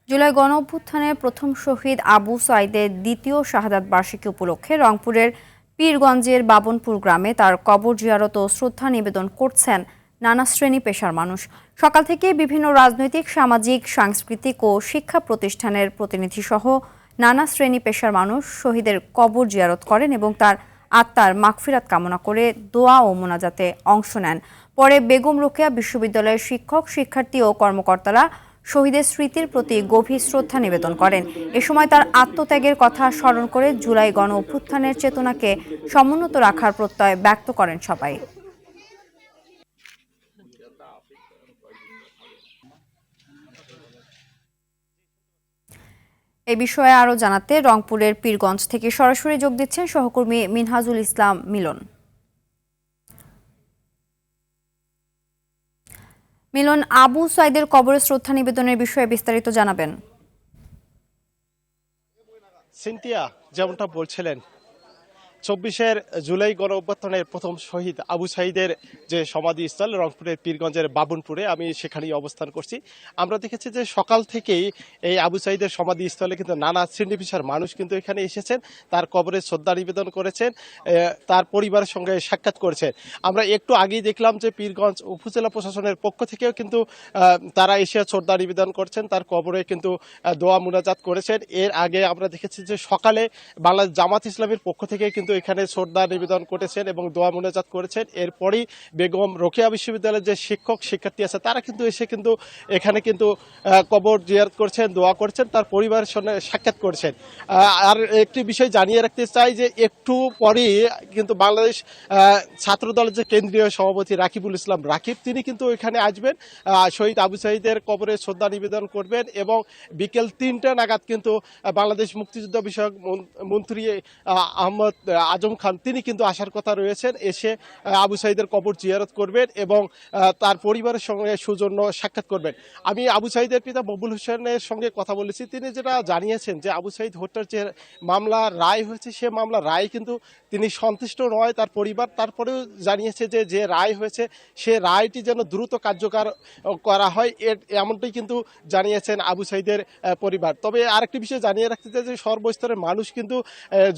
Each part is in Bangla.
জুলাই গণঅভ্যুত্থানের প্রথম শহীদ আবু সাঈদের দ্বিতীয় শাহাদাত বার্ষিকী উপলক্ষে রংপুরের পীরগঞ্জের বাবনপুর গ্রামে তার কবর জিয়ারত ও শ্রদ্ধা নিবেদন করছেন নানা শ্রেণী পেশার মানুষ। সকাল থেকে বিভিন্ন রাজনৈতিক, সামাজিক, সাংস্কৃতিক ও শিক্ষা প্রতিষ্ঠানের প্রতিনিধিসহ নানা শ্রেণী পেশার মানুষ শহীদের কবর জিয়ারত করেন এবং তার আত্মার মাগফিরাত কামনা করে দোয়া ও মোনাজাতে অংশ নেন। পরে বেগম রোকেয়া বিশ্ববিদ্যালয়ের শিক্ষক, শিক্ষার্থী ও কর্মকর্তারা শহীদের স্মৃতির প্রতি গভীর শ্রদ্ধা নিবেদন করেন। এ সময় তার আত্মত্যাগের কথা স্মরণ করে জুলাই গণ অভ্যুত্থানের চেতনাকে সমুন্নত রাখার প্রত্যয় ব্যক্ত করেন সবাই। এ বিষয়ে আরও জানাতে রংপুরের পীরগঞ্জ থেকে সরাসরি যোগ দিচ্ছেন সহকর্মী মিনহাজুল ইসলাম মিলন। মিলন, আবু সাঈদের কবরে শ্রদ্ধা নিবেদনের বিষয়ে বিস্তারিত জানাবেন। সিনথিয়া, যেমনটা বলছিলেন, ২৪ জুলাই গণ অভ্যুত্থানের প্রথম শহীদ আবু সাঈদের যে সমাধিস্থল রংপুরের পীরগঞ্জের বাবনপুরে, আমি সেখানেই অবস্থান করছি। আমরা দেখেছি যে সকাল থেকেই এই আবু সাঈদের সমাধিস্থলে কিন্তু নানা শ্রেণী পেশার মানুষ কিন্তু এখানে এসেছেন, তার কবরে শ্রদ্ধা নিবেদন করেছেন, তার পরিবারের সঙ্গে সাক্ষাৎ করেছেন। আমরা একটু আগেই দেখলাম যে পীরগঞ্জ উপজেলা প্রশাসনের পক্ষ থেকেও কিন্তু তারা এসে শ্রদ্ধা নিবেদন করছেন, তার কবরে কিন্তু দোয়া মুনাজাত করেছেন। এর আগে আমরা দেখেছি যে সকালে বাংলাদেশ জামাত ইসলামের পক্ষ থেকে কিন্তু এখানে শ্রদ্ধা নিবেদন করেছেন এবং দোয়া মুনাজাত করেছেন। এরপরই বেগম রোকেয়া বিশ্ববিদ্যালয়ের যে শিক্ষক, শিক্ষার্থী আছে তারা কিন্তু এসে কিন্তু এখানে কিন্তু কবর জিয়ারত করছেন, দোয়া করছেন, তার পরিবারের সঙ্গে সাক্ষাৎ করেছেন। আর একটি বিষয় জানিয়ে রাখতে চাই যে একটু পরেই কিন্তু বাংলাদেশ ছাত্র দলের যে কেন্দ্রীয় সভাপতি রাকিবুল ইসলাম রাকিব, তিনি কিন্তু এখানে আসবেন, শহীদ আবু সাঈদের কবরে শ্রদ্ধা নিবেদন করবেন এবং বিকেল ৩টা নাগাদ কিন্তু বাংলাদেশ মুক্তিযুদ্ধ বিষয়ক মন্ত্রী আহমদ আজম খান তিনি কিন্তু আসার কথা রয়েছেন, এসে আবু সাঈদের কবর জিয়ারত করবেন এবং তার পরিবারের সঙ্গে সৌজন্য সাক্ষাৎ করবেন। আমি আবু সাঈদের পিতা মকবুল হোসেনের সঙ্গে কথা বলেছি, তিনি যেটা জানিয়েছেন যে আবু সাঈদ হত্যার যে মামলা রায় হয়েছে, সে মামলা রায় কিন্তু তিনি সন্তুষ্ট নয় তার পরিবার। তারপরেও জানিয়েছে যে যে রায় হয়েছে সে রায়টি যেন দ্রুত কার্যকর করা হয়, এমনটাই কিন্তু জানিয়েছেন আবু সাঈদের পরিবার। তবে আরেকটি বিষয় জানিয়ে রাখতে চাই যে সর্বস্তরের মানুষ কিন্তু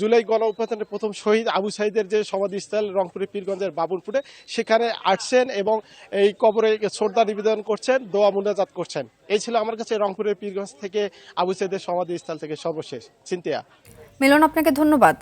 জুলাই গণ অভ্যুত্থানের প্রথম শহীদ আবু সাঈদের যে সমাধিস্থল রংপুরের পীরগঞ্জের বাবনপুরে, সেখানে আসছেন এবং এই কবরে শ্রদ্ধা নিবেদন করছেন, দোয়া মুনাজাত করছেন। এই ছিল আমার কাছে রংপুরের পীরগঞ্জ থেকে আবু সাঈদের সমাধিস্থল থেকে সর্বশেষ। সিনথিয়া। মিলন, আপনাকে ধন্যবাদ।